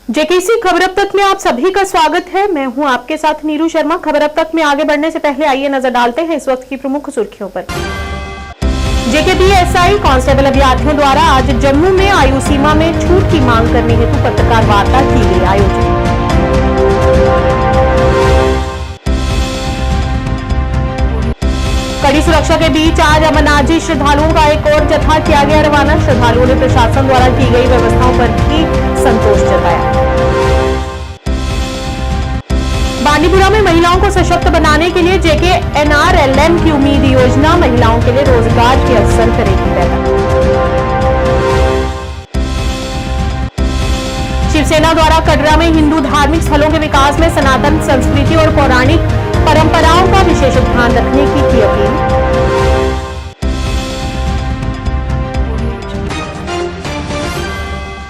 JKC खबर अब तक में आप सभी का स्वागत है। मैं हूं आपके साथ नीरू शर्मा। खबर अब तक में आगे बढ़ने से पहले आइए नजर डालते हैं इस वक्त की प्रमुख सुर्खियों पर। जेकेपीएसआई कांस्टेबल अभ्यर्थियों द्वारा आज जम्मू में आयु सीमा में छूट की मांग करने हेतु पत्रकार वार्ता की गई आयोजित। कड़ी सुरक्षा के बीच आज अमरनाथजी श्रद्धालुओं का एक और जत्था किया गया रवाना। श्रद्धालुओं ने प्रशासन द्वारा की गई व्यवस्थाओं पर भी संतोष जताया। बांडीपुरा में महिलाओं को सशक्त बनाने के लिए JKNRLM की उम्मीद योजना महिलाओं के लिए रोजगार के अवसर करेगी पैदा। शिवसेना द्वारा कटरा में हिंदू धार्मिक स्थलों के विकास में सनातन संस्कृति और पौराणिक परंपराओं का विशेष ध्यान रखने की अपील।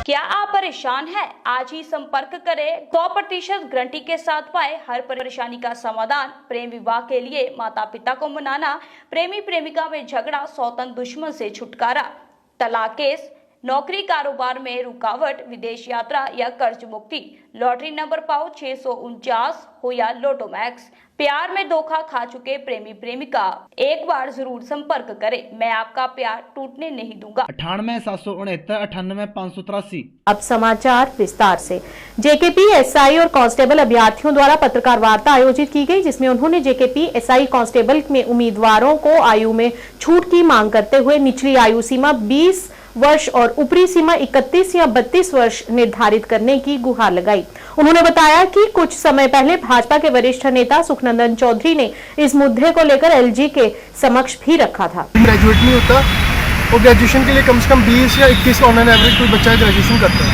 क्या आप परेशान हैं? आज ही संपर्क करें। 100% गारंटी के साथ पाए हर परेशानी का समाधान। प्रेम विवाह के लिए माता पिता को मनाना, प्रेमी प्रेमिका में झगड़ा, सौतन दुश्मन से छुटकारा, तलाक केस, नौकरी कारोबार में रुकावट, विदेश यात्रा या कर्ज मुक्ति, लॉटरी नंबर पाओ 649 हो या लोटो मैक्स, प्यार में धोखा खा चुके प्रेमी प्रेमिका, एक बार जरूर संपर्क करें। मैं आपका प्यार टूटने नहीं दूंगा। 98 769 98 583। अब समाचार विस्तार से। जेकेपीएसआई और कांस्टेबल अभ्यर्थियों द्वारा पत्रकार वार्ता आयोजित की गई, जिसमें उन्होंने जेकेपीएसआई कांस्टेबल में उम्मीदवारों को आयु में छूट की मांग करते हुए निचली आयु सीमा 20 वर्ष और ऊपरी सीमा 31 या 32 वर्ष निर्धारित करने की गुहार लगाई। उन्होंने बताया कि कुछ समय पहले भाजपा के वरिष्ठ नेता सुखनंदन चौधरी ने इस मुद्दे को लेकर एलजी के समक्ष भी रखा था। ग्रेजुएट नहीं होता और ग्रेजुएशन के लिए कम से कम 20 या 21 ऑन एन एवरेज कोई बच्चा ग्रेजुएशन करता है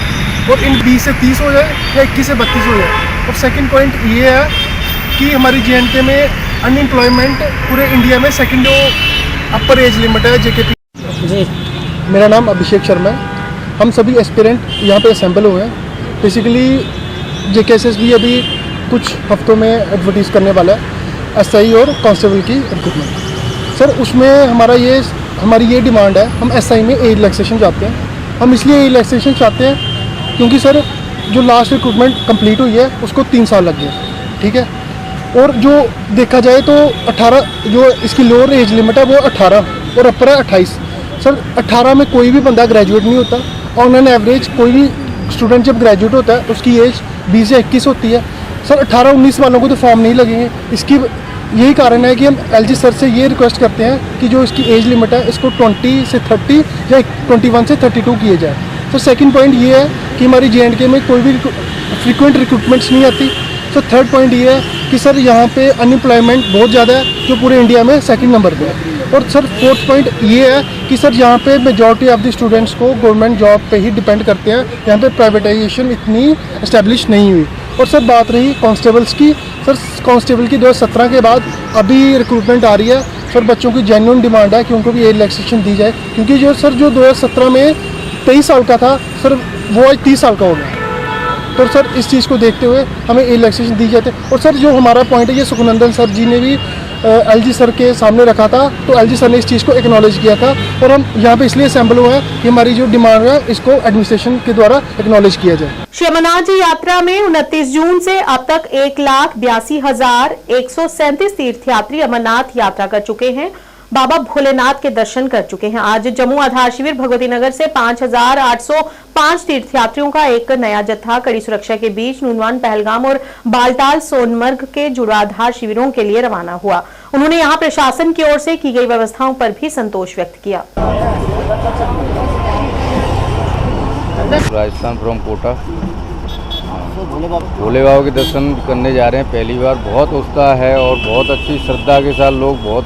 और इन 20 से 30 हो जाए या 21 से 32 हो जाए। और सेकंड पॉइंट ये है कि हमारी JNK में अनएम्प्लॉयमेंट पूरे इंडिया में सेकंड अपर एज लिमिट है जेकेपी जी। मेरा नाम अभिषेक शर्मा है। हम सभी एस्पिरेंट यहाँ पे असेंबल हुए हैं। बेसिकली JKSSB अभी कुछ हफ्तों में एडवर्टाइज करने वाला है SI और कांस्टेबल की रिक्रूटमेंट। सर उसमें हमारी ये डिमांड है, हम SI में एज रिलैक्सेशन चाहते हैं। हम इसलिए एज रिलैक्सेशन चाहते हैं क्योंकि सर जो लास्ट रिक्रूटमेंट कंप्लीट हुई है उसको 3 साल लग गए, ठीक है। और जो देखा जाए तो 18 जो इसकी लोअर एज लिमिट है वो 18 और अपर है 28। सर 18 में कोई भी बंदा ग्रेजुएट नहीं होता। ऑन एन एवरेज कोई भी स्टूडेंट जब ग्रेजुएट होता है उसकी एज 20 से 21 होती है। सर 18-19 वालों को तो फॉर्म नहीं लगेंगे। इसकी यही कारण है कि हम LG सर से ये रिक्वेस्ट करते हैं कि जो इसकी एज लिमिट है इसको 20 से 30 या 21 से 32 किए जाए। तो सेकंड पॉइंट ये है कि हमारी JNK में कोई भी फ्रीक्वेंट रिक्रूटमेंट्स नहीं आती। तो थर्ड पॉइंट ये है कि सर यहाँ पे अनएम्प्लॉयमेंट बहुत ज़्यादा है जो पूरे इंडिया में सेकंड नंबर पे है। और सर फोर्थ पॉइंट ये है कि सर यहाँ पे मेजॉरिटी ऑफ द स्टूडेंट्स को गवर्नमेंट जॉब पे ही डिपेंड करते हैं। यहाँ पे प्राइवेटाइजेशन इतनी एस्टेब्लिश नहीं हुई। और सर बात रही कांस्टेबल्स की, सर कांस्टेबल की 2017 के बाद अभी रिक्रूटमेंट आ रही है। सर बच्चों की जेन्युइन डिमांड है कि उनको भी एज रिलैक्सेशन दी जाए, क्योंकि जो 2017 में 23 साल का था सर वो आज 30 साल का हो गया। तो सर इस चीज़ को देखते हुए हमें एज रिलैक्सेशन दी जाती है। और सर जो हमारा पॉइंट है ये सुखनंदन सर जी ने भी LG सर के सामने रखा था, तो LG सर ने इस चीज़ को एक्नॉलेज किया था। और हम यहाँ पे इसलिए असेंबल हुए हैं कि हमारी जो डिमांड है इसको एडमिनिस्ट्रेशन के द्वारा एक्नॉलेज किया जाए। श्री अमरनाथ जी यात्रा में 29 जून से अब तक 1,82,137 तीर्थयात्री अमरनाथ यात्रा कर चुके हैं, बाबा भोलेनाथ के दर्शन कर चुके हैं। आज जम्मू आधार शिविर भगवती नगर से 5,805 तीर्थयात्रियों का एक नया जत्था कड़ी सुरक्षा के बीच नूनवान, पहलगाम और बालटाल सोनमर्ग के जुड़ा आधार शिविरों के लिए रवाना हुआ। उन्होंने यहां प्रशासन की ओर से की गई व्यवस्थाओं पर भी संतोष व्यक्त किया। राजस्थान फ्रॉम कोटा भोले बाबा के दर्शन करने जा रहे हैं पहली बार। बहुत उत्साह है और बहुत अच्छी श्रद्धा के साथ लोग बहुत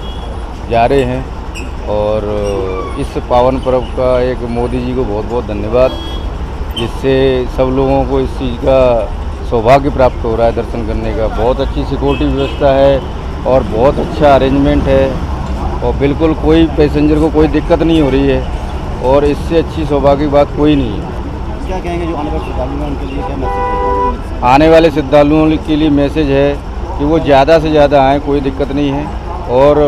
जा रहे हैं। और इस पावन पर्व का एक मोदी जी को बहुत बहुत धन्यवाद, जिससे सब लोगों को इस चीज़ का सौभाग्य प्राप्त हो रहा है दर्शन करने का। बहुत अच्छी सिक्योरिटी व्यवस्था है और बहुत अच्छा अरेंजमेंट है और बिल्कुल कोई पैसेंजर को कोई दिक्कत नहीं हो रही है और इससे अच्छी सौभाग्य की बात कोई नहीं है। क्या कहेंगे जो आने वाले श्रद्धालु हैं उनके लिए क्या मैसेज है? आने वाले श्रद्धालुओं के लिए मैसेज है कि वो ज़्यादा से ज़्यादा आएँ, कोई दिक्कत नहीं है। और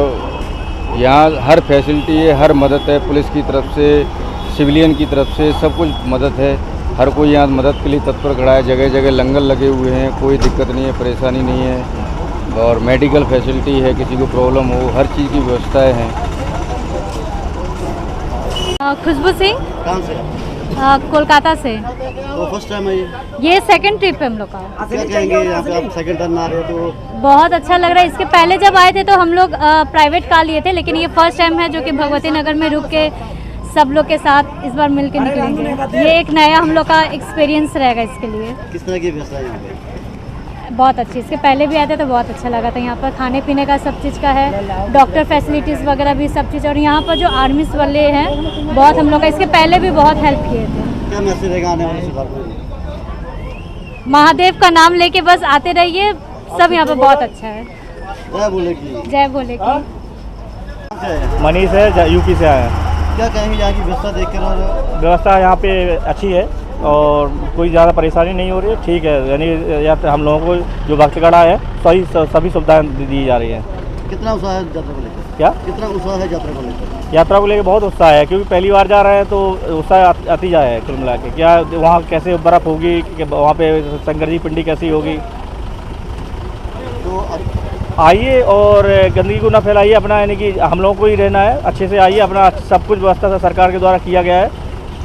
यहाँ हर फैसिलिटी है, हर मदद है, पुलिस की तरफ से, सिविलियन की तरफ से सब कुछ मदद है। हर कोई यहाँ मदद के लिए तत्पर खड़ा है। जगह जगह लंगर लगे हुए हैं, कोई दिक्कत नहीं है, परेशानी नहीं है। और मेडिकल फैसिलिटी है, किसी को प्रॉब्लम हो हर चीज़ की व्यवस्थाएं हैं। खुशबू सिंह कहाँ से? कोलकाता से। तो फर्स्ट टाइम है ये सेकंड ट्रिप है हम लोग का। क्या कहेंगे यहाँ पे आप सेकंड टाइम आ रहे हो तो? बहुत अच्छा लग रहा है। इसके पहले जब आए थे तो हम लोग प्राइवेट कार लिए थे, लेकिन ये फर्स्ट टाइम है जो कि भगवती नगर में रुक के सब लोग के साथ इस बार मिल के निकलेंगे। ये एक नया हम लोग का एक्सपीरियंस रहेगा इसके लिए। किस तरह की व्यवस्था है यहाँ पे? बहुत अच्छी। इसके पहले भी आए थे तो बहुत अच्छा लगा था। यहाँ पर खाने पीने का सब चीज़ का है, डॉक्टर फैसिलिटीज़ वगैरह भी सब चीज़। और यहाँ पर जो आर्मीज वाले हैं बहुत हम लोग का इसके पहले भी बहुत हेल्प किए थे। क्या मैसेज रहेगा आने वाले सुधार को? महादेव का नाम लेके बस आते रहिए, सब यहाँ पर बहुत अच्छा है। जय बोले की। जय भोले की। मनीष है, यूपी से आया है। क्या कहेंगे यहाँ की व्यवस्था देखकर? और व्यवस्था यहाँ पे अच्छी है और कोई ज़्यादा परेशानी नहीं हो रही है, ठीक है। यानी यहाँ पे हम लोगों को जो भक्तगढ़ है सभी सुविधाएं दी जा रही हैं। कितना उत्साह है यात्रा को लेकर? क्या कितना उत्साह है यात्रा को लेकर? यात्रा को लेकर बहुत उत्साह है, क्योंकि पहली बार जा रहे हैं तो उत्साह आती जाए। कुल मिला के क्या वहाँ कैसे बर्फ़ होगी, कि वहाँ पे शंकर जी पिंडी कैसी होगी। तो आइए और गंदगी को ना फैलाइए अपना, यानी कि हम लोगों को ही रहना है। अच्छे से आइए, अपना सब कुछ व्यवस्था सरकार के द्वारा किया गया है।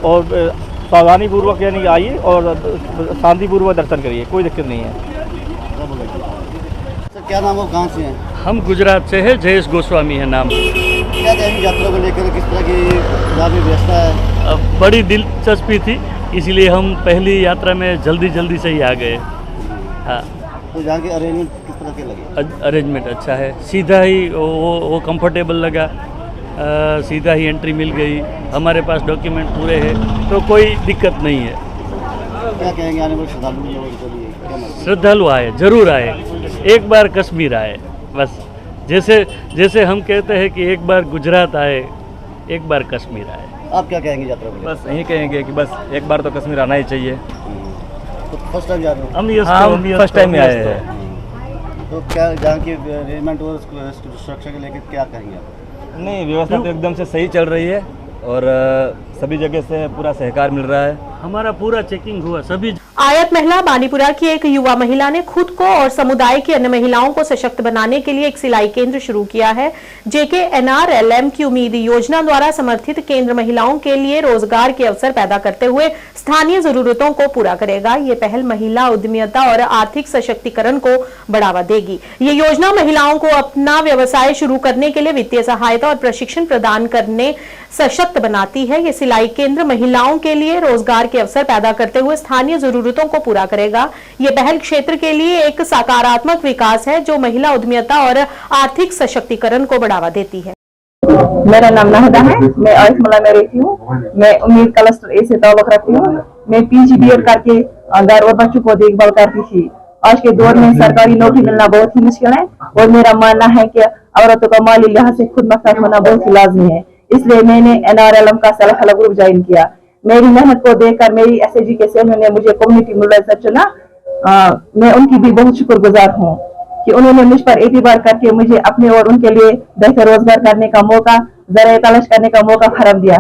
और सावधानी पूर्वक यानी आइए और शांतिपूर्वक दर्शन करिए, कोई दिक्कत नहीं है। सर क्या नाम हो, कहाँ से हैं? हम गुजरात से हैं, जयेश गोस्वामी है नाम। क्या कहेंगे यात्रा को लेकर? किस तरह की सुधार की व्यवस्था है? बड़ी दिलचस्पी थी, इसीलिए हम पहली यात्रा में जल्दी से ही आ गए। हाँ, तो यहाँ के अरेंजमेंट किस तरह के लगे? अरेंजमेंट अच्छा है, सीधा ही वो कंफर्टेबल लगा। सीधा ही एंट्री मिल गई, हमारे पास डॉक्यूमेंट पूरे हैं, तो कोई दिक्कत नहीं है। क्या कहेंगे आने वाले श्रद्धालु लोगों के लिए? क्या मैसेज? श्रद्धालु आए, जरूर आए, एक बार कश्मीर आए। बस जैसे हम कहते हैं कि एक बार गुजरात आए, एक बार कश्मीर आए। आप क्या कहेंगे यात्रा को लेकर? बस यही कहेंगे कि बस एक बार तो कश्मीर आना ही चाहिए। तो फर्स्ट टाइम जा रहे हो? हम फर्स्ट टाइम में आए हैं। तो क्या यहाँ की अरेंजमेंट और सुरक्षा के लेकर क्या कहेंगे आप? नहीं, व्यवस्था तो एकदम से सही चल रही है और सभी जगह से पूरा सहकार मिल रहा है। हमारा पूरा चेकिंग हुआ सभी। आयत महिला बानीपुरा की एक युवा महिला ने खुद को और समुदाय की अन्य महिलाओं को सशक्त बनाने के लिए एक सिलाई केंद्र शुरू किया है। JKNRLM की उम्मीद योजना द्वारा समर्थित केंद्र महिलाओं के लिए रोजगार के अवसर पैदा करते हुए स्थानीय जरूरतों को पूरा करेगा। ये पहल महिला उद्यमिता और आर्थिक सशक्तिकरण को बढ़ावा देगी। ये योजना महिलाओं को अपना व्यवसाय शुरू करने के लिए वित्तीय सहायता और प्रशिक्षण प्रदान करने सशक्त बनाती है। ये सिलाई केंद्र महिलाओं के लिए रोजगार के अवसर पैदा करते हुए स्थानीय जरूरतों को पूरा करेगा। ये पहल क्षेत्र के लिए एक सकारात्मक विकास है जो महिला उद्यमिता और आर्थिक सशक्तिकरण को बढ़ावा देती है। मेरा नाम नाहदा है, मैं आयतमला में रहती हूँ। मैं उम्मीद क्लस्टर ए से ताल्लुक रखती हूँ। मैं PGDL करके घर और बच्चों को देखभाल करती थी। आज के दौर में सरकारी नौकरी मिलना बहुत ही मुश्किल है और मेरा मानना है कि औरतों का माली लिहाज से खुद मुख्तार होना बहुत ही लाजमी है। इसलिए मैंने NRLM का सेल्फ हेल्प ग्रुप ज्वाइन किया। मेरी मेहनत को देखकर मेरी SAG के सेल ने मुझे कम्युनिटी मोबिलाइजर चुना। मैं उनकी भी बहुत शुक्रगुजार हूँ कि उन्होंने मुझ पर एतबार करके मुझे अपने और उनके लिए बेहतर रोजगार करने का मौका, ज़राए तलाश करने का मौका फराहम दिया।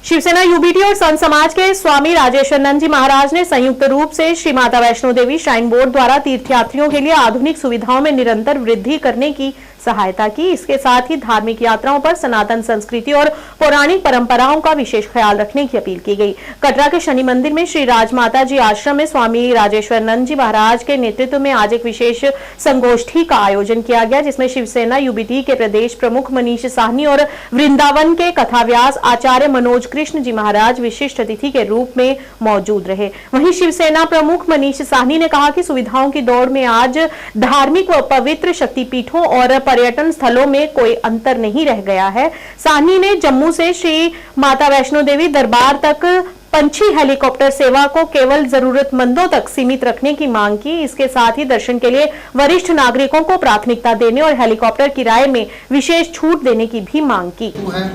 शिवसेना UBT और संत समाज के स्वामी राजेश्वरानंद जी महाराज ने संयुक्त रूप से श्री माता वैष्णो देवी श्राइन बोर्ड द्वारा तीर्थयात्रियों के लिए आधुनिक सुविधाओं में निरंतर वृद्धि करने की सहायता की। इसके साथ ही धार्मिक यात्राओं पर सनातन संस्कृति और पौराणिक परंपराओं का विशेष ख्याल रखने की अपील की गई। कटरा के शनि मंदिर में श्री राजमाता जी आश्रम में स्वामी राजेश्वरानंद जी महाराज के नेतृत्व में आज एक विशेष संगोष्ठी का आयोजन किया गया, जिसमें शिवसेना UBT के प्रदेश प्रमुख मनीष साहनी और वृंदावन के कथाव्यास आचार्य मनोज कृष्ण जी महाराज विशिष्ट अतिथि के रूप में मौजूद रहे। वहीं शिवसेना प्रमुख मनीष साहनी ने कहा कि सुविधाओं की दौड़ में आज धार्मिक व पवित्र शक्तिपीठों और पर्यटन स्थलों में कोई अंतर नहीं रह गया है। साहनी ने जम्मू से श्री माता वैष्णो देवी दरबार तक पंछी हेलीकॉप्टर सेवा को केवल जरूरतमंदों तक सीमित रखने की मांग की। इसके साथ ही दर्शन के लिए वरिष्ठ नागरिकों को प्राथमिकता देने और हेलीकॉप्टर किराए में विशेष छूट देने की भी मांग की। है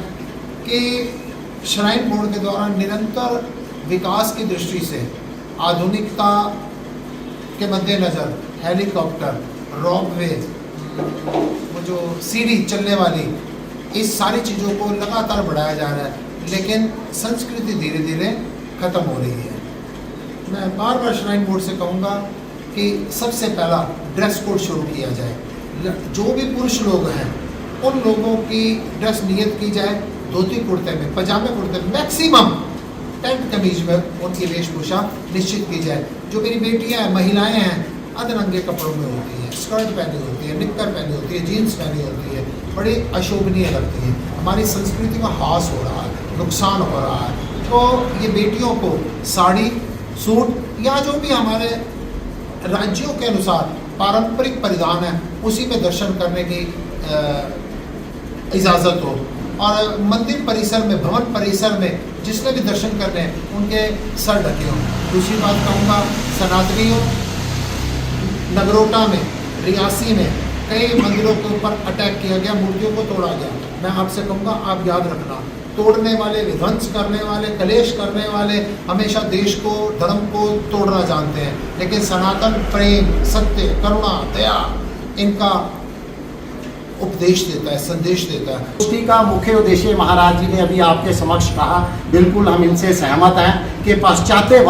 कि श्राइन बोर्ड के द्वारा निरंतर विकास की दृष्टि से आधुनिकता के मद्देनजर हेलीकॉप्टर, रॉकवे, वो जो सीढ़ी चलने वाली, इस सारी चीज़ों को लगातार बढ़ाया जा रहा है, लेकिन संस्कृति धीरे धीरे खत्म हो रही है। मैं बार बार श्राइन बोर्ड से कहूँगा कि सबसे पहला ड्रेस कोड शुरू किया जाए। जो भी पुरुष लोग हैं उन लोगों की ड्रेस नियत की जाए, धोती कुर्ते में, पजामे कुर्ते में, मैक्सिमम टेंट कमीज में उनकी वेशभूषा निश्चित की जाए। जो मेरी बेटियां हैं, महिलाएं हैं, अधरंगे कपड़ों में होती है, स्कर्ट पहनी होती है, निक्कर पहनी होती है, जीन्स पहनी होती है, बड़ी अशोभनीय लगती है। हमारी संस्कृति का ह्रास हो रहा है, नुकसान हो रहा है। तो ये बेटियों को साड़ी, सूट या जो भी हमारे राज्यों के अनुसार पारंपरिक परिधान है उसी में दर्शन करने की इजाज़त हो। और मंदिर परिसर में, भवन परिसर में जिसने भी दर्शन करने हैं उनके सर ढके हों। दूसरी बात कहूँगा, सनातनियों, नगरोटा में, रियासी में कई मंदिरों के ऊपर अटैक किया गया, मूर्तियों को तोड़ा गया। मैं आपसे कहूँगा, आप याद रखना, तोड़ने वाले, विध्वंस करने वाले, कलेश करने वाले हमेशा देश को, धर्म को तोड़ना जानते हैं, लेकिन सनातन प्रेम, सत्य, करुणा, दया इनका उपदेश देता है, संदेश देता है। गोष्ठी का मुख्य उद्देश्य महाराज जी ने अभी आपके समक्ष कहा, बिल्कुल हम इनसे सहमत हैं कि पाश्चात्य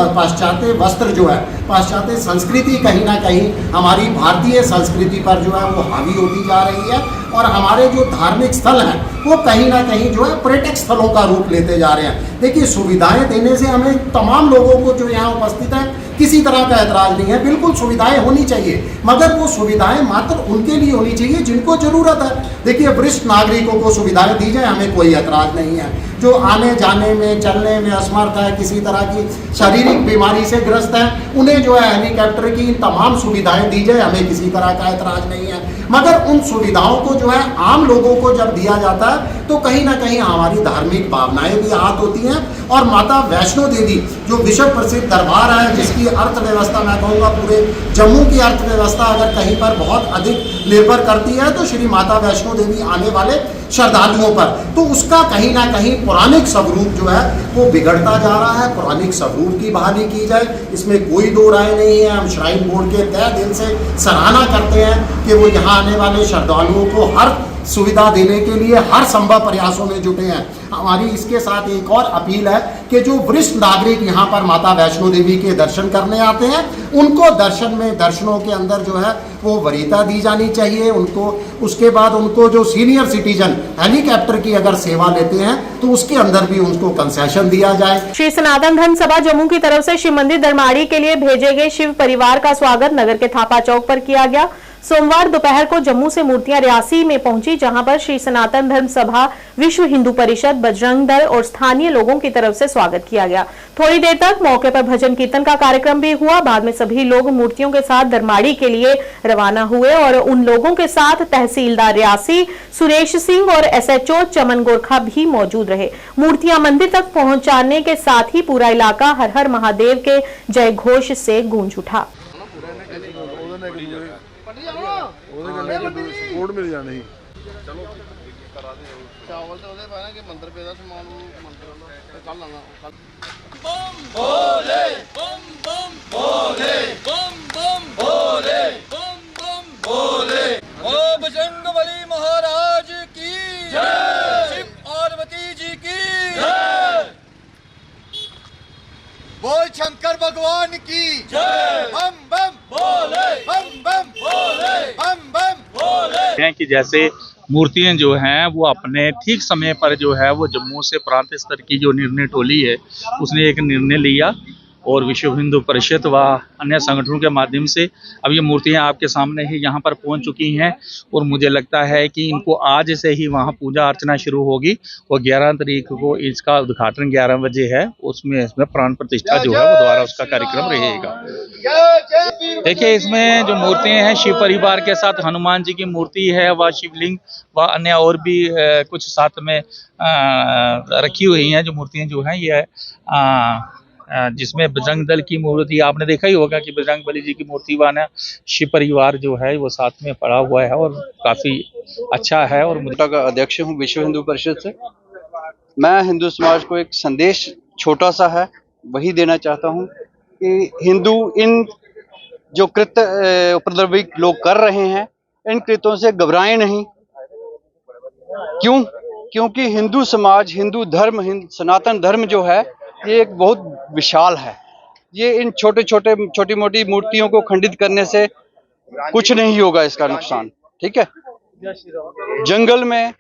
वस्त्र जो है, पाश्चात्य संस्कृति कहीं ना कहीं हमारी भारतीय संस्कृति पर जो है वो हावी होती जा रही है और हमारे जो धार्मिक स्थल हैं वो कहीं ना कहीं जो है पर्यटक स्थलों का रूप लेते जा रहे हैं। देखिए, सुविधाएं देने से हमें तमाम लोगों को जो यहाँ उपस्थित है किसी तरह का ऐतराज नहीं है, बिल्कुल सुविधाएं होनी चाहिए, मगर वो सुविधाएं मात्र उनके लिए होनी चाहिए जिनको जरूरत है। देखिए, वरिष्ठ नागरिकों को सुविधाएं दी जाए, हमें कोई ऐतराज नहीं है। जो आने जाने में, चलने में असमर्थ है, किसी तरह की शारीरिक बीमारी से ग्रस्त है, उन्हें जो है हेलीकॉप्टर की तमाम सुविधाएं दी जाए, हमें किसी तरह का ऐतराज नहीं है। मगर उन सुविधाओं को जो है आम लोगों को जब दिया जाता है तो कहीं ना कहीं हमारी धार्मिक भावनाएं भी आहत होती हैं। और माता वैष्णो देवी जो विश्व प्रसिद्ध दरबार है, जिसकी अर्थव्यवस्था मैं कहूँगा पूरे जम्मू की अर्थव्यवस्था अगर कहीं पर बहुत अधिक निर्भर करती है तो श्री माता वैष्णो देवी आने वाले श्रद्धालुओं पर, तो उसका कहीं ना कहीं पौराणिक स्वरूप जो है वो बिगड़ता जा रहा है। पौराणिक स्वरूप की बहाली की जाए, इसमें कोई दो राय नहीं है। हम श्राइन बोर्ड के तहे दिल से सराहना करते हैं कि वो यहाँ आने वाले श्रद्धालुओं को हर सुविधा देने के लिए हर संभव प्रयासों में जुटे हैं। हमारी इसके साथ एक और अपील है कि जो वरिष्ठ नागरिक यहाँ पर माता वैष्णो देवी के दर्शन करने आते हैं उनको दर्शनों के अंदर जो है वो वरीयता दी जानी चाहिए उनको। उसके बाद उनको जो सीनियर सिटीजन हेलीकॉप्टर की अगर सेवा लेते हैं तो उसके अंदर भी उनको कंसेशन दिया जाए। श्री सनातन धर्म सभा जम्मू की तरफ से शिव मंदिर दरमाड़ी के लिए भेजे गए शिव परिवार का स्वागत नगर के थापा चौक पर किया गया। सोमवार दोपहर को जम्मू से मूर्तियां रियासी में पहुंची, जहां पर श्री सनातन धर्म सभा, विश्व हिंदू परिषद, बजरंग दल और स्थानीय लोगों की तरफ से स्वागत किया गया। थोड़ी देर तक मौके पर भजन कीर्तन का कार्यक्रम भी हुआ। बाद में सभी लोग मूर्तियों के साथ दरमाड़ी के लिए रवाना हुए और उन लोगों के साथ तहसीलदार रियासी सुरेश सिंह और SHO चमन गोरखा भी मौजूद रहे। मूर्तियां मंदिर तक पहुंचाने के साथ ही पूरा इलाका हर हर महादेव के जय घोष से गूंज उठा। सपोर्ट मिल जाने ही चावल तो पाना कि मंदिर पे समान कल लाना बम भोले बम बम भोले बम बम भोले बम बम भोले। ओ बजरंगबली महाराज की जय, शिव पार्वती जी की जय, बोल शंकर भगवान की जय, बम बम भोले बम बम भोले बम बम भोले। हैं कि जैसे मूर्तियां जो हैं वो अपने ठीक समय पर जो है वो जम्मू से प्रांत स्तर की जो निर्णय टोली है उसने एक निर्णय लिया और विश्व हिंदू परिषद व अन्य संगठनों के माध्यम से अब ये मूर्तियां आपके सामने ही यहाँ पर पहुँच चुकी हैं और मुझे लगता है कि इनको आज से ही वहाँ पूजा अर्चना शुरू होगी और 11 तारीख को इसका उद्घाटन 11 बजे है। उसमें प्राण प्रतिष्ठा जो है वो द्वारा उसका कार्यक्रम रहेगा। देखिए, इसमें जो मूर्तियां हैं शिव परिवार के साथ हनुमान जी की मूर्ति है व शिवलिंग व अन्य और भी कुछ साथ में रखी हुई हैं। जो मूर्तियां जो हैं ये जिसमें बजरंग दल की मूर्ति आपने देखा ही होगा कि बजरंग बली जी की मूर्ति वाना शिव परिवार जो है वो साथ में पड़ा हुआ है और काफी अच्छा है। और का अध्यक्ष हूँ विश्व हिंदू परिषद से। मैं हिंदू समाज को एक संदेश छोटा सा है वही देना चाहता हूँ कि हिंदू इन जो कृत्य उपद्रवी लोग कर रहे हैं इन कृत्यों से घबराएं नहीं। क्यों? क्योंकि हिंदू समाज, हिंदू धर्म, सनातन धर्म जो है ये एक बहुत विशाल है। ये इन छोटी मोटी मूर्तियों को खंडित करने से कुछ नहीं होगा इसका नुकसान। ठीक है, जंगल में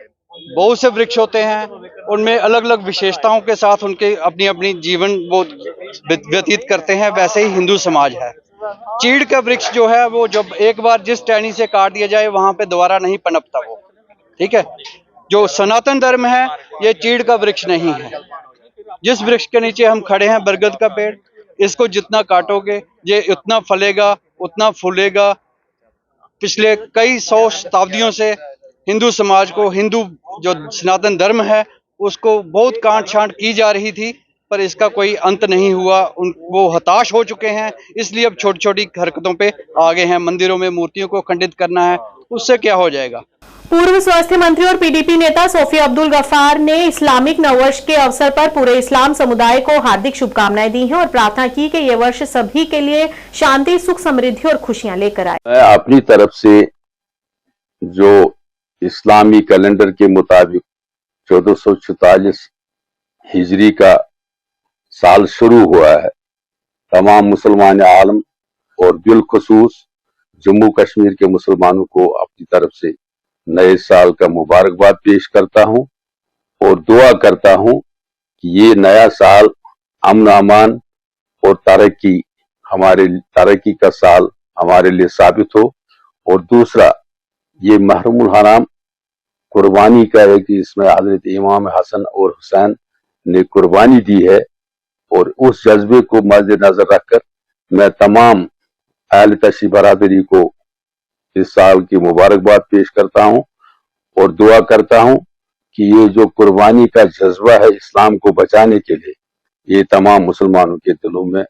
बहुत से वृक्ष होते हैं, उनमें अलग अलग विशेषताओं के साथ उनके अपनी अपनी जीवन वो व्यतीत करते हैं। वैसे ही हिंदू समाज है। चीड़ का वृक्ष जो है वो जब एक बार जिस टहनी से काट दिया जाए वहां पे दोबारा नहीं पनपता वो। ठीक है, जो सनातन धर्म है ये चीड़ का वृक्ष नहीं है। जिस वृक्ष के नीचे हम खड़े हैं, बरगद का पेड़, इसको जितना काटोगे ये उतना फलेगा, उतना फूलेगा। पिछले कई सौ शताब्दियों से हिंदू समाज को, हिंदू जो सनातन धर्म है उसको बहुत काट छांट की जा रही थी, पर इसका कोई अंत नहीं हुआ। वो हताश हो चुके हैं, इसलिए अब छोटी छोटी हरकतों पे आ गए हैं। मंदिरों में मूर्तियों को खंडित करना है, उससे क्या हो जाएगा। पूर्व स्वास्थ्य मंत्री और पीडीपी नेता सोफिया अब्दुल गफ्फार ने इस्लामिक नववर्ष के अवसर पर पूरे इस्लाम समुदाय को हार्दिक शुभकामनाएं दी हैं और प्रार्थना की कि यह वर्ष सभी के लिए शांति, सुख, समृद्धि और खुशियां लेकर आए। मैं अपनी तरफ से जो इस्लामी कैलेंडर के मुताबिक 1444 हिजरी का साल शुरू हुआ है, तमाम मुसलमान आलम और बिलखुसूस जम्मू कश्मीर के मुसलमानों को अपनी तरफ से नए साल का मुबारकबाद पेश करता हूं और दुआ करता हूं कि ये नया साल अमन अमान और तरक्की का साल हमारे लिए साबित हो। और दूसरा, ये महरमुल हराम कुर्बानी का है कि इसमें हजरत इमाम हसन और हुसैन ने कुर्बानी दी है, और उस जज्बे को मद्देनजर रखकर मैं तमाम अहले तशरीफ बरादरी को इस साल की मुबारकबाद पेश करता हूं और दुआ करता हूं कि ये जो कुर्बानी का जज्बा है इस्लाम को बचाने के लिए, ये तमाम मुसलमानों के दिलों में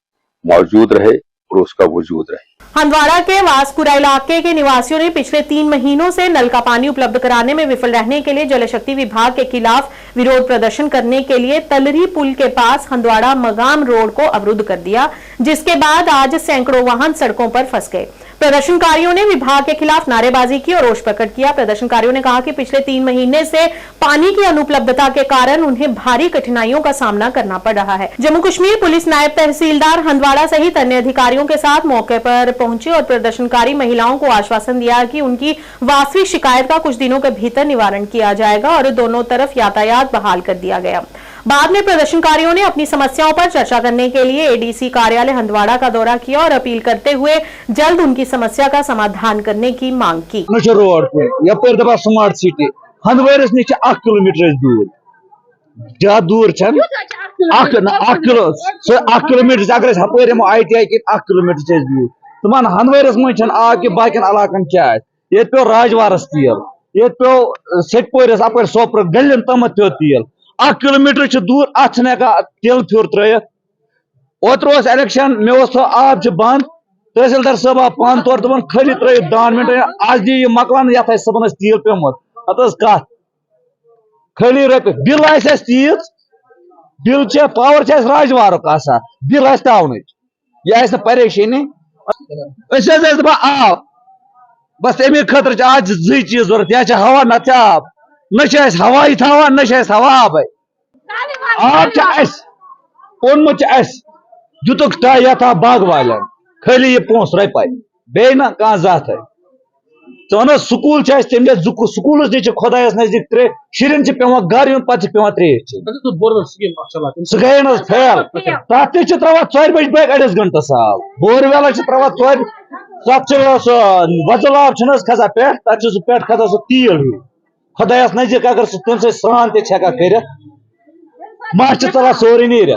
मौजूद रहे और उसका वजूद रहे। हंदवाड़ा के वासपुरा इलाके के निवासियों ने पिछले 3 महीनों से नल का पानी उपलब्ध कराने में विफल रहने के लिए जल शक्ति विभाग के खिलाफ विरोध प्रदर्शन करने के लिए तलरी पुल के पास हंदवाड़ा मगाम रोड को अवरुद्ध कर दिया, जिसके बाद आज सैकड़ों वाहन सड़कों पर फंस गए। प्रदर्शनकारियों ने विभाग के खिलाफ नारेबाजी की और रोष प्रकट किया। प्रदर्शनकारियों ने कहा कि पिछले 3 महीने से पानी की अनुपलब्धता के कारण उन्हें भारी कठिनाइयों का सामना करना पड़ रहा है। जम्मू कश्मीर पुलिस नायब तहसीलदार हंदवाड़ा सहित अन्य अधिकारियों के साथ मौके पर पहुंचे और प्रदर्शनकारी महिलाओं को आश्वासन दिया कि उनकी वास्तविक शिकायत का कुछ दिनों के भीतर निवारण किया जाएगा और दोनों तरफ यातायात बहाल कर दिया गया। बाद में प्रदर्शनकारियों ने अपनी समस्याओं पर चर्चा करने के लिए एडीसी कार्यालय हंदवाड़ा का दौरा किया और अपील करते हुए जल्द उनकी समस्या का समाधान करने की मांग की। रोड पे दबा स्मार्ट सिटी हंदवाड़स नश 1 किलोमीटर दूर, ज्यादा दूर 1 किलोमीटर अगर हपर ITI 1 किलोमीटर दूर तमान हंदवाड़स मन आब कि बाकी इलाकन क्या ये पे राजवारस तेल, ये पे सटपोरस अपर सोपर गलियन तम पे तेल 1 किलोमीटर दूर अत तेल फ्योर त्रयित। ओतर इलेक्शन मे आब बंद, तहसीलदार साहब आव पान तौर दपान खाली त्रयित 10 मिनट आज दी मकलान ये सबन तेल पेमुत अत कत खाली रपे bill Teej bill power राजवार bill तावन यह परेशानी आब बस अमे खतर आज 2 चीज जरूरत, या हवा न आब न हवाई थवान न हवा आब ओनमुत दुतुक यथ बाग वाल खाली ये पोस रपे बे ना कह जात वन स्कूल तम स्कूल खुदायस नजदीक 3 शुरन पे गर यून पे त्रेश सह गए ना फेल तथ त्रावान 4 बज बैग अड़स गंटस आब बोरवेल त्रावान 4 तथ वजल आब खसा पे तथ पे खसा सह तील खुदायस नजदीक अगर तम स्नान तक कर मह चलान सोरे नीर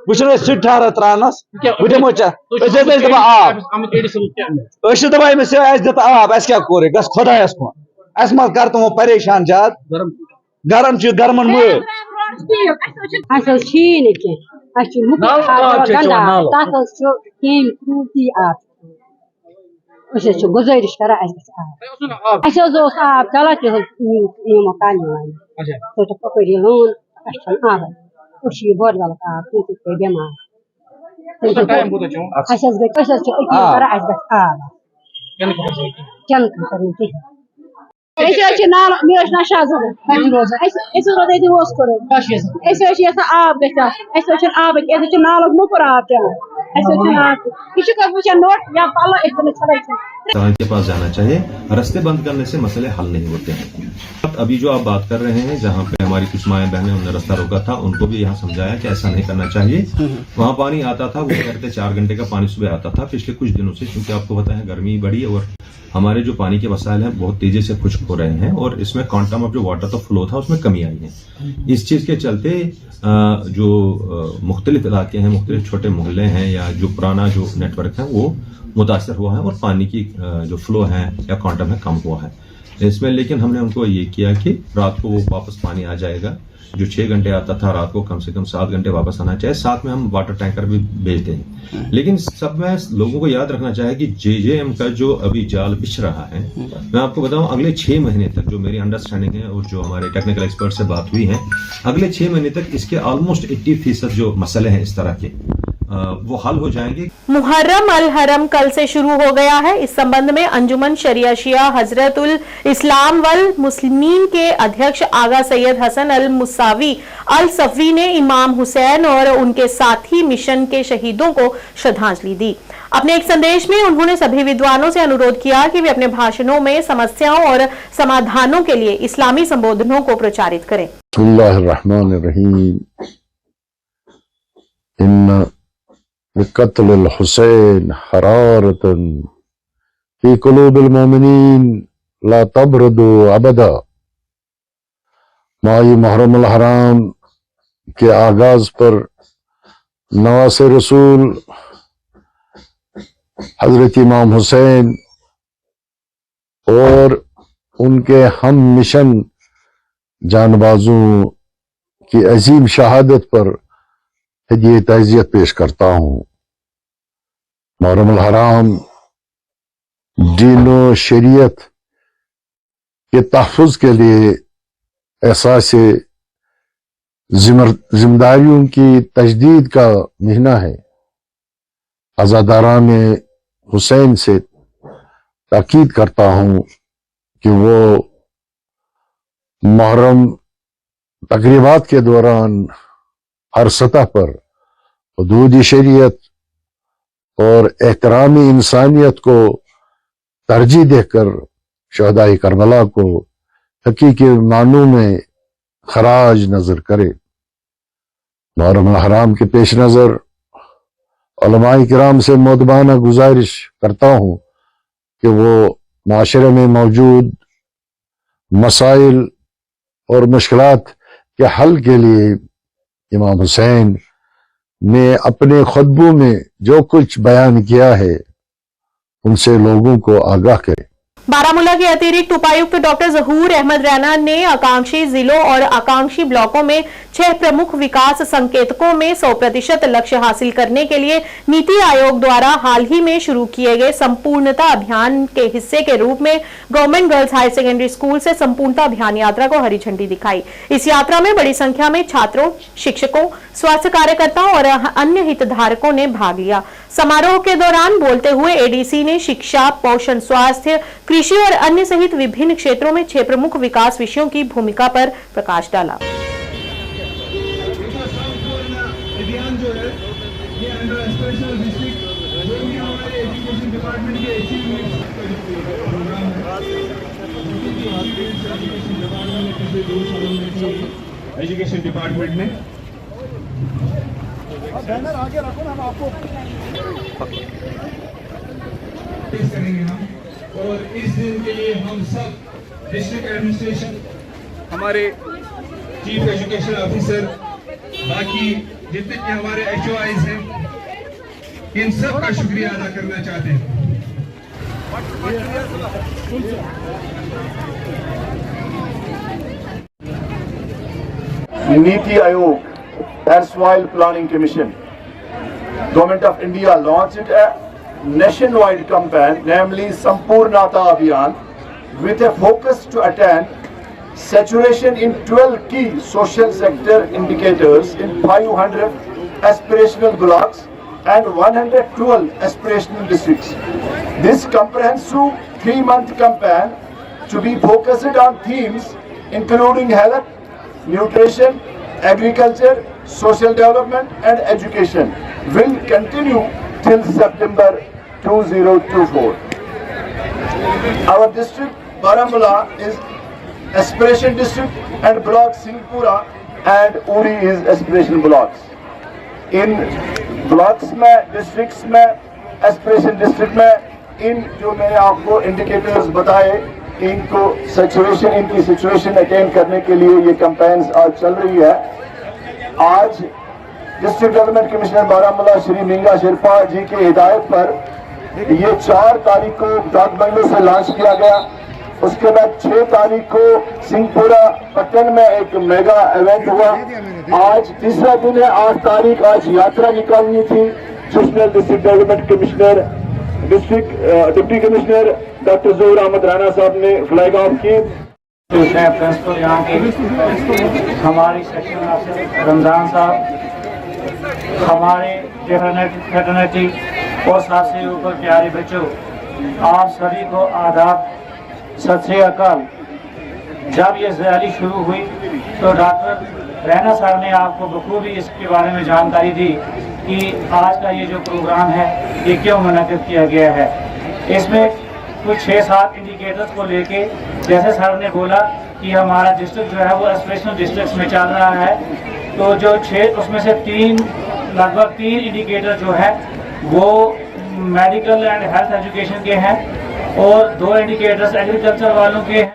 वह ठहर त्रानस बह दमो दपा आब दपा दित आब अस क्या कोर गस खुदायस कुन अस मह कर तमो परेशान ज्यादा गरम गरमन मर गुजारिश कर आब चला लोन आब बोरवेल आब बेमार आब नाल मे शाहजहां आब गई आब नाल मुकुर आब चलान नोट या सरकार के पास जाना चाहिए। रास्ते बंद करने से मसले हल नहीं होते हैं। अभी जो आप बात कर रहे हैं, जहाँ पे हमारी कुछ माएं बहनें उन्होंने रास्ता रोका था, उनको भी यहाँ समझाया कि ऐसा नहीं करना चाहिए। वहाँ पानी आता था, वो कहते 4 घंटे का पानी सुबह आता था पिछले कुछ दिनों से, क्योंकि आपको पता है गर्मी बढ़ी और हमारे जो पानी के वसाइल हैं बहुत तेजी से खुश्क हो रहे हैं और इसमें क्वांटम ऑफ जो वाटर का फ्लो था उसमें कमी आई है। इस चीज के चलते जो मुख्तलिफ इलाके हैं, मुख्तलिफ छोटे मोहल्ले हैं या जो पुराना जो नेटवर्क है वो मुतासर हुआ है और पानी की जो फ्लो है या क्वांटम है कम हुआ है इसमें। लेकिन हमने उनको ये किया कि रात को वो वापस पानी आ जाएगा, जो 6 घंटे आता था रात को कम से कम 7 घंटे वापस आना चाहिए। साथ में हम वाटर टैंकर भी भेजते हैं। लेकिन सब में लोगों को याद रखना चाहिए कि जेजेएम का जो अभी जाल बिछ रहा है, मैं आपको बताऊं अगले 6 महीने तक, जो मेरी अंडरस्टैंडिंग है और जो हमारे टेक्निकल एक्सपर्ट से बात हुई है, अगले 6 महीने तक इसके ऑलमोस्ट 80% जो मसले हैं इस तरह के वो हल हो जाएंगे। मुहर्रम अल हरम कल से शुरू हो गया है। इस संबंध में अंजुमन शरिया शिया हजरतुल इस्लाम वल मुस्लिमीन के अध्यक्ष आगा सैयद हसन अल मुसावी अल सफवी ने इमाम हुसैन और उनके साथी मिशन के शहीदों को श्रद्धांजलि दी। अपने एक संदेश में उन्होंने सभी विद्वानों से अनुरोध किया कि वे अपने भाषणों में समस्याओं और समाधानों के लिए इस्लामी संबोधनों को प्रचारित करें। क़त्ल हुसैन हरारतन फी क़ुलूबिल मोमिनीन ला तबरदु अबदा। माह मुहर्रम अल हराम के आगाज पर नवासे रसूल हजरत इमाम हुसैन और उनके हम मिशन जानबाजों की अजीम शहादत पर ये ताज़ियत पेश करता हूँ। मुहर्रम अल हराम दीन व शरीयत के तहफ़्फ़ुज़ के लिए एहसास जिम्मेदारियों की तजदीद का महीना है। अज़ादारान हुसैन से ताकीद करता हूँ कि वो मुहर्रम तक़रीबात के दौरान हर सतह पर हुदूद शरीयत और एहतरामी इंसानियत को तरजीह देकर शहदाए करबला को हकीकी मानों में खराज नजर करे। मुहर्रम अल हराम के पेश नजर उलमाए किराम से मुअद्दबाना गुजारिश करता हूँ कि वो माशरे में मौजूद मसाइल और मुश्किलात के हल के लिए इमाम हुसैन ने अपने खुतबों में जो कुछ बयान किया है उनसे लोगों को आगाह करें। बारामूला के अतिरिक्त उपायुक्त डॉक्टर जहूर अहमद रैना ने आकांक्षी जिलों और आकांक्षी ब्लॉकों में 6 प्रमुख विकास संकेतकों में 100% लक्ष्य हासिल करने के लिए नीति आयोग द्वारा हाल ही में शुरू किए गए संपूर्णता अभियान के हिस्से के रूप में government girls higher secondary school से संपूर्णता अभियान यात्रा को हरी झंडी दिखाई। इस यात्रा में बड़ी संख्या में छात्रों, शिक्षकों, स्वास्थ्य कार्यकर्ताओं और अन्य हितधारकों ने भाग लिया। समारोह के दौरान बोलते हुए एडीसी ने शिक्षा, पोषण, स्वास्थ्य, कृषि और अन्य सहित विभिन्न क्षेत्रों में 6 प्रमुख विकास विषयों की भूमिका पर प्रकाश डाला। एजुकेशन डिपार्टमेंट में बैनर आगे रखो ना, हम आपको करेंगे हम। और इस दिन के लिए हम सब डिस्ट्रिक्ट एडमिनिस्ट्रेशन, हमारे चीफ एजुकेशन ऑफिसर, बाकी जितने भी हमारे HOIs हैं, इन सब का शुक्रिया अदा करना चाहते हैं। Niti Aayog, erstwhile Planning Commission, Government of India launched a nationwide campaign, namely Sampurnata Abhiyan, with a focus to attain saturation in 12 key social sector indicators in 500 aspirational blocks and 112 aspirational districts. This comprehensive 3-month campaign to be focused on themes including health, nutrition, agriculture, social development and education will continue till September 2024. Our district Baramulla is aspiration district and block Singhpura and Uri is aspiration blocks. In blocks में districts में aspiration district में इन जो मैंने आपको indicators बताए इनको इनकी situation attain करने के लिए ये कैंपेन्स आज चल रही है। आज district development commissioner Baramulla Shri Minga Sherpa ji के हिदायत पर ये 4 तारीख को डाक बंगलों से लॉन्च किया गया। उसके बाद 6 तारीख को सिंहपुरा पट्टन में एक मेगा इवेंट हुआ। आज तीसरा दिन है, 8 तारीख आज यात्रा निकालनी थी जिसमें district development commissioner deputy commissioner doctor Zohar Ahmad Rana साहब ने फ्लैग ऑफ किए। प्रिंसिपल यहाँ के हमारी सेक्शन ऑफिसर रमजान साहब, हमारे फ्रेटर्निटी और सबसे ऊपर प्यारे बच्चों, आप सभी को आदाब, सत श्री अकाल। जब ये रैली शुरू हुई तो डॉक्टर रैना साहब ने आपको बखूबी इसके बारे में जानकारी दी कि आज का ये जो प्रोग्राम है ये क्यों मुनक़िद किया गया है। इसमें कुछ 6-7 इंडिकेटर्स को लेके, जैसे सर ने बोला कि हमारा डिस्ट्रिक्ट जो है वो एस्पिरेशनल डिस्ट्रिक्ट में चल रहा है, तो जो 6 उसमें से लगभग 3 इंडिकेटर जो है वो मेडिकल एंड हेल्थ एजुकेशन के हैं और 2 इंडिकेटर्स एग्रीकल्चर वालों के हैं।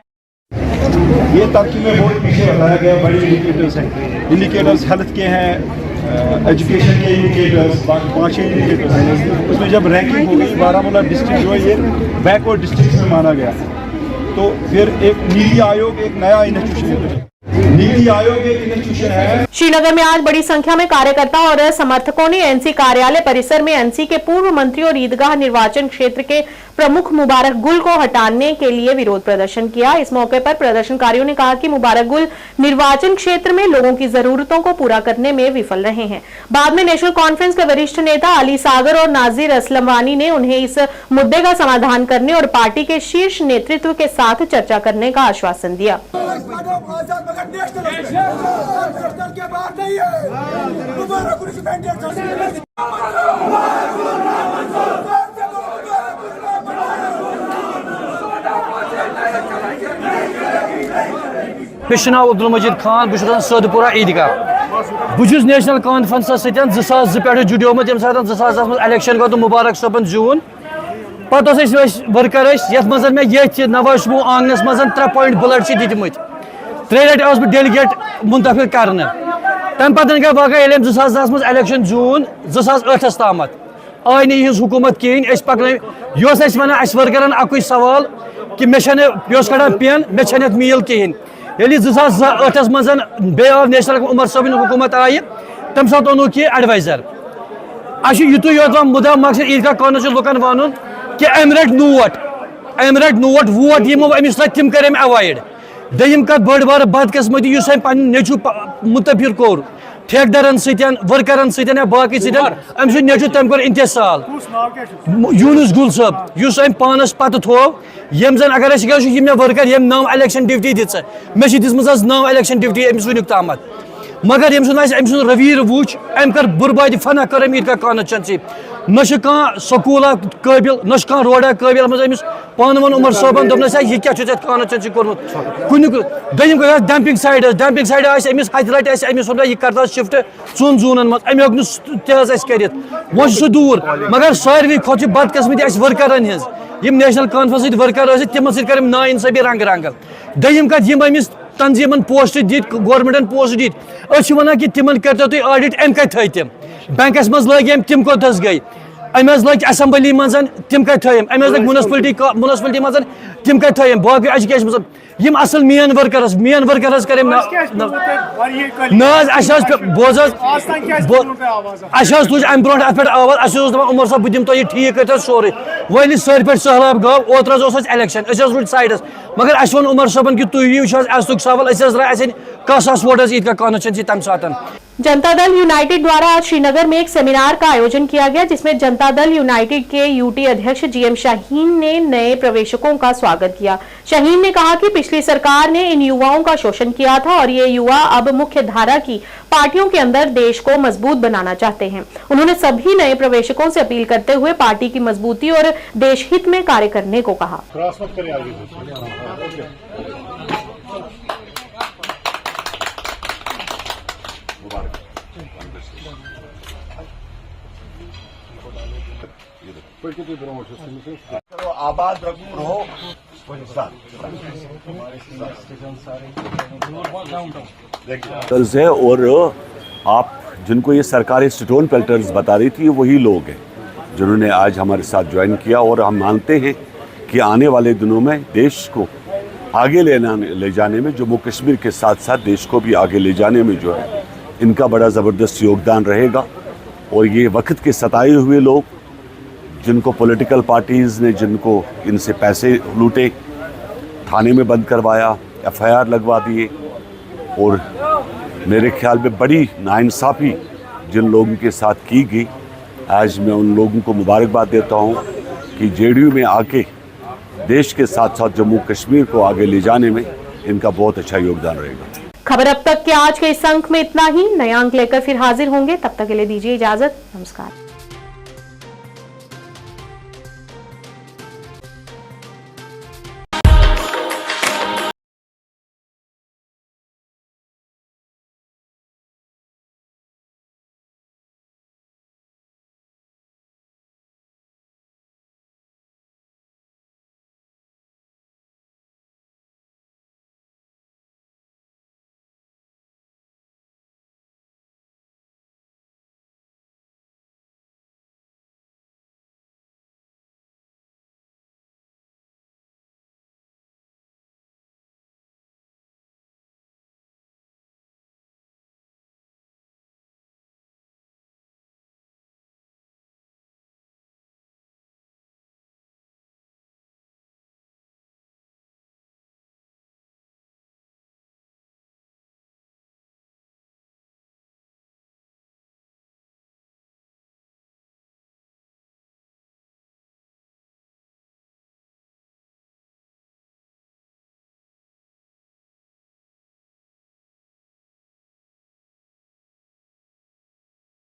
ये तरक्की में बहुत पीछे हटाया गया, बड़े इंडिकेटर्स हैं, इंडिकेटर्स हेल्थ के हैं, एजुकेशन के इंडिकेटर्स, 5 इंडिकेटर्स हैं। उसमें जब रैंकिंग हो गई बारामूला डिस्ट्रिक्ट जो है ये बैकवर्ड डिस्ट्रिक्ट में माना गया, तो फिर एक नीति आयोग एक नया इंस्टीट्यूशन है। श्रीनगर में आज बड़ी संख्या में कार्यकर्ता और समर्थकों ने एनसी कार्यालय परिसर में एनसी के पूर्व मंत्री और ईदगाह निर्वाचन क्षेत्र के प्रमुख मुबारक गुल को हटाने के लिए विरोध प्रदर्शन किया। इस मौके पर प्रदर्शनकारियों ने कहा कि मुबारक गुल निर्वाचन क्षेत्र में लोगों की जरूरतों को पूरा करने में विफल रहे हैं। बाद में नेशनल कॉन्फ्रेंस के वरिष्ठ नेता अली सागर और नाजिर असलमानी ने उन्हें इस मुद्दे का समाधान करने और पार्टी के शीर्ष नेतृत्व के साथ चर्चा करने का आश्वासन दिया। मे नाव अब्दुल मजीद खान, बस सदपुरा ईदगाह। बस नेशनल कॉन्फ्रेंस सत 2002 पे जुड़ोमुत ये 2010 मज इलेक्शन गो तो मुबारक सबन जून पे वर्कर ये मे ये नवाज शमू आंगनस मज 3 पॉइंट बुलेट दितमत 3 लट बह डेलीगेट मुंतखब कर तम पे गई वाक़ 2010 मज इलेक्शन जून 2008 ताम आई नी हुकूमत कहें पकन वन वर्करन अक सवाल कि मे कड़ान पेन मे मील कहें ये 2008 मज बे आव नेशनल उमर सबन हुकूमत आई तम सात ओनुक यह एडवाइजर युतु योत मुदा मकसद ईदगाह कॉर्नर लुकन वन कि अम रट नोट वोट यमो अमिस तम कर अवॉइड। दम कत बड़ बार बदकिस्मती पे नेचु मुतफिर कोर ठेकेदारन वर्करन या बाकी अम नेचु तम कोर इंतसाल यूनुस गुल सब अम पानस पत थोव यम जन अगर यह मे वर्कर यम 9 इलेक्शन ड्यूटी दिख मे दिज 9 इलेक्शन ड्यूटी अमिस वुक ताम मगर यम सुन रवीर वुच अम कर बुरबाद फना कर ईदगाह कॉन्स्टिट्यूंसी न स्कूल काबिल न रोडा काबिल अमिस पान वन उमर सबन दोपन यह क्या कॉन्स्टिट्यूंसी कोर्मुत कुन दम डंपिंग साइड अमिस हथ रट अमिस यह कर शिफ्ट 4 जूनन मज अम हेक कर वो सह दूर मगर सारे खोत बदकिस्मती वर्करन हज नेशनल कॉन्फ्रेंस वर्कर तिमन सर नाइंसाफी रंग रंग दम कत अमिस तंजीमन पोस्ट दित गवर्नमेंटन पोस्ट दित वन कि तिमन कर तुम ऑडिट अम कत थम बैंकस मज लग तिम कोतस गई अम लग असम्बली मज तिम कत थम अम लग म्यूनसिपलिटी मज तिम कत थम बाकी एजुकेशन यम असल मेन वर्करस कर बोज तुज अम ब्रो अत पे आवाज उमर साहब बह दिम तुह ठीक कर सोरे वन सर पे सहलाब गव ओतर इलेक्शन रुट साइडस मगर अस वो उमर सबन कि तुम यू अजुक सवाल कस वोट ईद कॉन्स्टिट्यूंसी तम सातन। जनता दल यूनाइटेड द्वारा आज श्रीनगर में एक सेमिनार का आयोजन किया गया जिसमें जनता दल यूनाइटेड के यूटी अध्यक्ष जीएम शाहीन ने नए प्रवेशकों का स्वागत किया। शाहीन ने कहा कि पिछली सरकार ने इन युवाओं का शोषण किया था और ये युवा अब मुख्य धारा की पार्टियों के अंदर देश को मजबूत बनाना चाहते हैं। उन्होंने सभी नए प्रवेशकों से अपील करते हुए पार्टी की मजबूती और देश हित में कार्य करने को कहा। आबाद रहो है। और आप जिनको ये सरकारी स्टोन पेल्टर्स बता रही थी वही लोग हैं जिन्होंने आज हमारे साथ ज्वाइन किया और हम मानते हैं कि आने वाले दिनों में देश को आगे ले जाने में जम्मू कश्मीर के साथ साथ देश को भी आगे ले जाने में जो है इनका बड़ा ज़बरदस्त योगदान रहेगा। और ये वक्त के सताए हुए लोग जिनको पॉलिटिकल पार्टीज़ ने जिनको इनसे पैसे लूटे, थाने में बंद करवाया, एफआईआर लगवा दिए और मेरे ख्याल में बड़ी नाइंसाफ़ी जिन लोगों के साथ की गई, आज मैं उन लोगों को मुबारकबाद देता हूँ कि जेडीयू में आके देश के साथ साथ जम्मू कश्मीर को आगे ले जाने में इनका बहुत अच्छा योगदान रहेगा। खबर अब तक के आज के इस अंक में इतना ही। नया अंक लेकर फिर हाजिर होंगे, तब तक के लिए दीजिए इजाजत। नमस्कार।